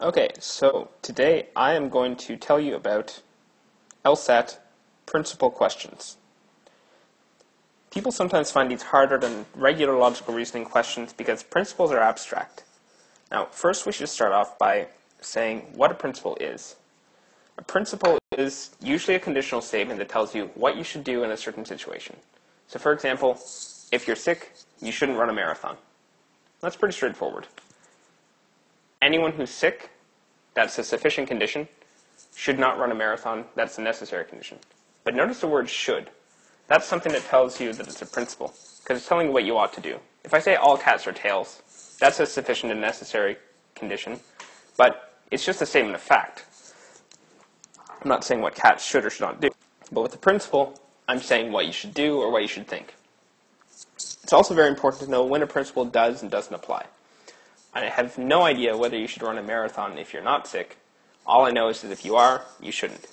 Okay, so today I am going to tell you about LSAT principal questions. People sometimes find these harder than regular logical reasoning questions because principles are abstract. Now, first we should start off by saying what a principle is. A principle is usually a conditional statement that tells you what you should do in a certain situation. So for example, if you're sick, you shouldn't run a marathon. That's pretty straightforward. Anyone who's sick, that's a sufficient condition, should not run a marathon, that's a necessary condition. But notice the word should. That's something that tells you that it's a principle, because it's telling you what you ought to do. If I say all cats are tails, that's a sufficient and necessary condition, but it's just a statement of fact. I'm not saying what cats should or should not do. But with the principle, I'm saying what you should do or what you should think. It's also very important to know when a principle does and doesn't apply. I have no idea whether you should run a marathon if you're not sick. All I know is that if you are, you shouldn't.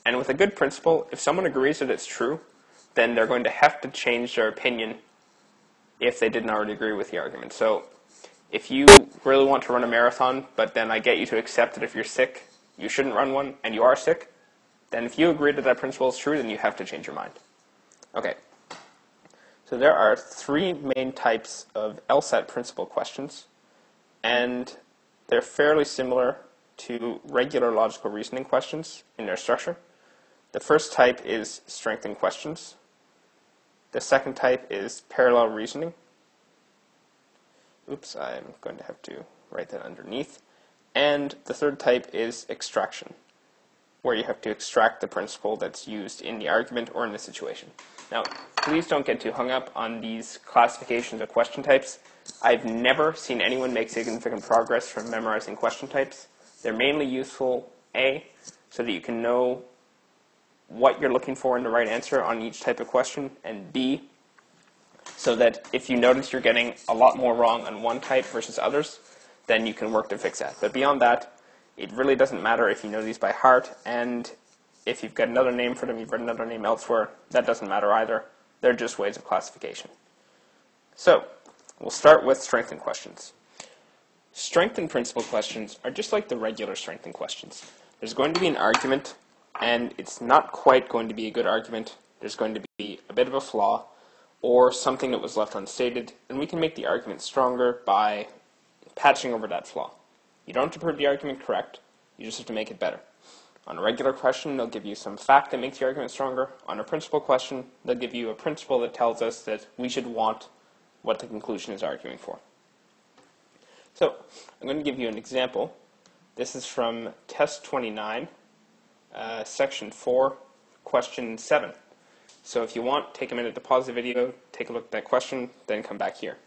And with a good principle, if someone agrees that it's true, then they're going to have to change their opinion if they didn't already agree with the argument. So if you really want to run a marathon, but then I get you to accept that if you're sick, you shouldn't run one, and you are sick, then if you agree that that principle is true, then you have to change your mind. Okay. So there are three main types of LSAT principle questions, and they're fairly similar to regular logical reasoning questions in their structure. The first type is strengthened questions. The second type is parallel reasoning. Oops, I'm going to have to write that underneath. And the third type is extraction, where you have to extract the principle that's used in the argument or in the situation. Now, please don't get too hung up on these classifications of question types. I've never seen anyone make significant progress from memorizing question types. They're mainly useful, A, so that you can know what you're looking for in the right answer on each type of question, and B, so that if you notice you're getting a lot more wrong on one type versus others, then you can work to fix that. But beyond that, it really doesn't matter if you know these by heart, and if you've got another name for them, you've read another name elsewhere, that doesn't matter either. They're just ways of classification. So, we'll start with strengthened questions. Strengthened principle questions are just like the regular strengthened questions. There's going to be an argument, and it's not quite going to be a good argument. There's going to be a bit of a flaw, or something that was left unstated, and we can make the argument stronger by patching over that flaw. You don't have to prove the argument correct, you just have to make it better. On a regular question, they'll give you some fact that makes the argument stronger. On a principle question, they'll give you a principle that tells us that we should want what the conclusion is arguing for. So, I'm going to give you an example. This is from Test 29, Section 4, Question 7. So if you want, take a minute to pause the video, take a look at that question, then come back here.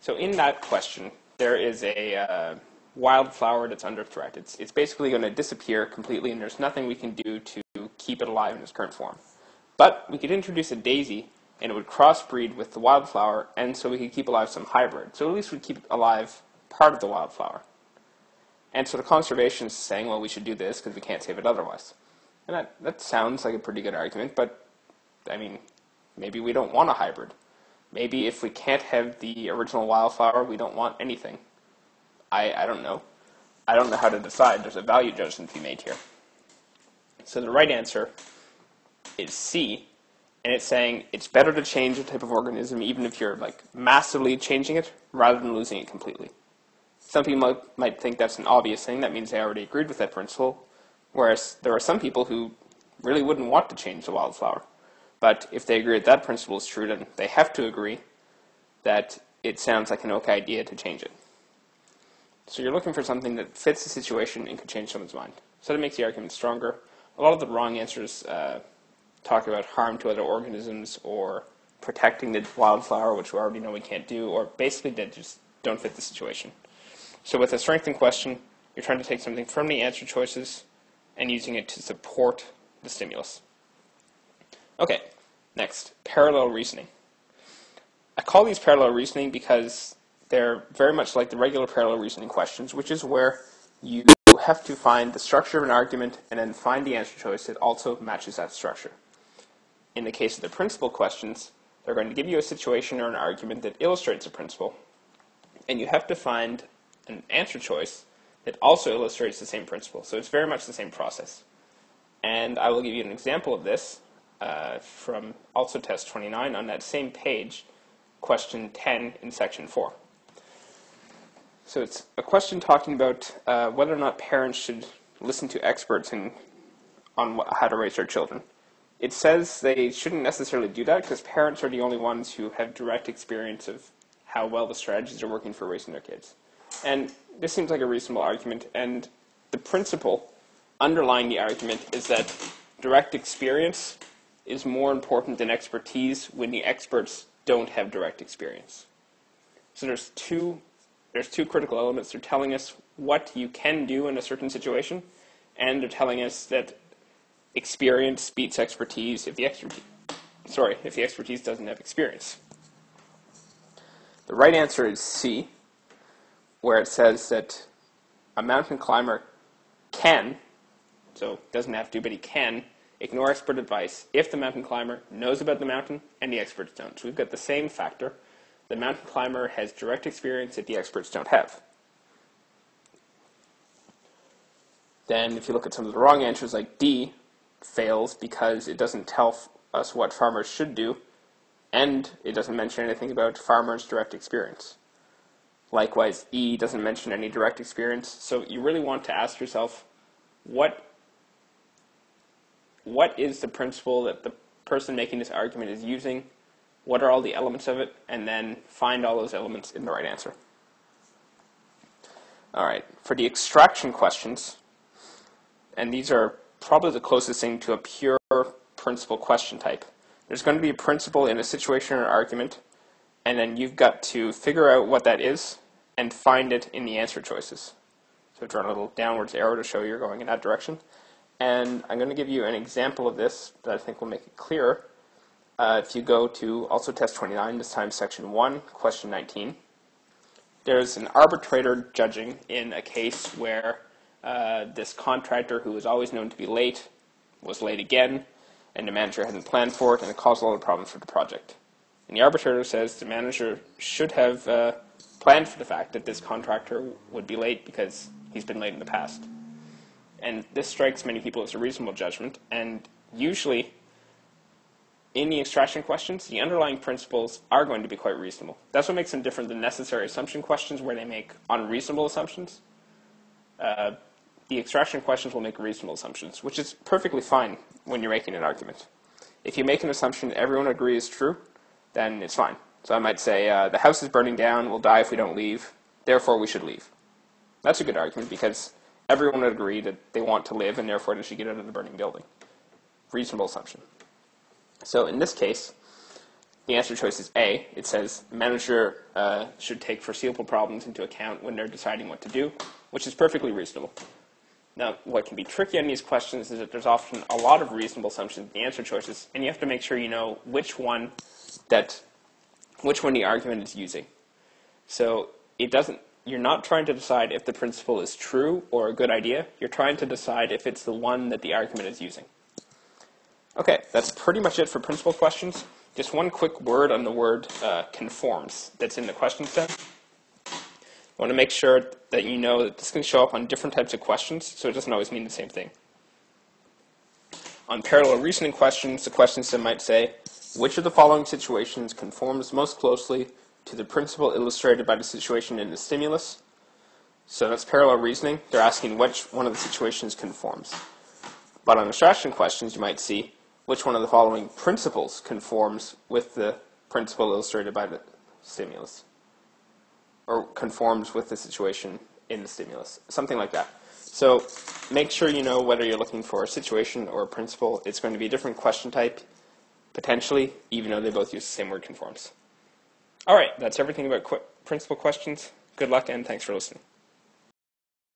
So in that question, there is a wildflower that's under threat. It's basically going to disappear completely, and there's nothing we can do to keep it alive in its current form. But we could introduce a daisy, and it would crossbreed with the wildflower, and so we could keep alive some hybrid. So at least we'd keep alive part of the wildflower. And so the conservationists is saying, well, we should do this because we can't save it otherwise. And that sounds like a pretty good argument, but, I mean, maybe we don't want a hybrid. Maybe if we can't have the original wildflower, we don't want anything. I don't know. I don't know how to decide. There's a value judgment to be made here. So the right answer is C, and it's saying it's better to change a type of organism even if you're like massively changing it rather than losing it completely. Some people might think that's an obvious thing. That means they already agreed with that principle, whereas there are some people who really wouldn't want to change the wildflower. But if they agree that that principle is true, then they have to agree that it sounds like an okay idea to change it. So you're looking for something that fits the situation and could change someone's mind. So that makes the argument stronger. A lot of the wrong answers talk about harm to other organisms or protecting the wildflower, which we already know we can't do, or basically that just don't fit the situation. So with a strengthened question, you're trying to take something from the answer choices and using it to support the stimulus. Okay, next, parallel reasoning. I call these parallel reasoning because they're very much like the regular parallel reasoning questions, which is where you have to find the structure of an argument and then find the answer choice that also matches that structure. In the case of the principle questions, they're going to give you a situation or an argument that illustrates a principle, and you have to find an answer choice that also illustrates the same principle. So it's very much the same process. And I will give you an example of this from also test 29 on that same page, question 10 in section 4. So it's a question talking about whether or not parents should listen to experts on how to raise their children. It says they shouldn't necessarily do that because parents are the only ones who have direct experience of how well the strategies are working for raising their kids. And this seems like a reasonable argument, and the principle underlying the argument is that direct experience is more important than expertise when the experts don't have direct experience. So there's two critical elements. They're telling us what you can do in a certain situation, and they're telling us that experience beats expertise if the expertise doesn't have experience. The right answer is C, where it says that a mountain climber can, so doesn't have to, but he can, ignore expert advice if the mountain climber knows about the mountain and the experts don't. So we've got the same factor. The mountain climber has direct experience that the experts don't have. Then if you look at some of the wrong answers, like D, fails because it doesn't tell us what farmers should do, and it doesn't mention anything about farmers' direct experience. Likewise, E doesn't mention any direct experience. So you really want to ask yourself, what is the principle that the person making this argument is using? What are all the elements of it? And then find all those elements in the right answer. All right, for the extraction questions, and these are probably the closest thing to a pure principle question type. There's going to be a principle in a situation or argument, and then you've got to figure out what that is and find it in the answer choices. So draw a little downwards arrow to show you're going in that direction. And I'm going to give you an example of this that I think will make it clearer. If you go to also test 29, this time section 1, question 19, there's an arbitrator judging in a case where this contractor who was always known to be late was late again, and the manager hadn't planned for it, and it caused a lot of problems for the project. And the arbitrator says the manager should have planned for the fact that this contractor would be late because he's been late in the past. And this strikes many people as a reasonable judgment, and usually in the extraction questions, the underlying principles are going to be quite reasonable. That's what makes them different than necessary assumption questions where they make unreasonable assumptions. The extraction questions will make reasonable assumptions, which is perfectly fine when you're making an argument. If you make an assumption everyone agrees is true, then it's fine. So I might say, the house is burning down, we'll die if we don't leave, therefore we should leave. That's a good argument because everyone would agree that they want to live and therefore they should get out of the burning building. Reasonable assumption. So in this case, the answer choice is A. It says manager should take foreseeable problems into account when they're deciding what to do, which is perfectly reasonable. Now, what can be tricky on these questions is that there's often a lot of reasonable assumptions in the answer choices, and you have to make sure you know which one the argument is using. So you're not trying to decide if the principle is true or a good idea. You're trying to decide if it's the one that the argument is using. Okay, that's pretty much it for principle questions. Just one quick word on the word conforms that's in the question set. I want to make sure that you know that this can show up on different types of questions, so it doesn't always mean the same thing. On parallel reasoning questions, the question set might say, which of the following situations conforms most closely to the principle illustrated by the situation in the stimulus? So that's parallel reasoning. They're asking which one of the situations conforms. But on abstraction questions, you might see which one of the following principles conforms with the principle illustrated by the stimulus, or conforms with the situation in the stimulus, something like that. So make sure you know whether you're looking for a situation or a principle. It's going to be a different question type, potentially, even though they both use the same word, conforms. All right, that's everything about principle questions. Good luck, and thanks for listening.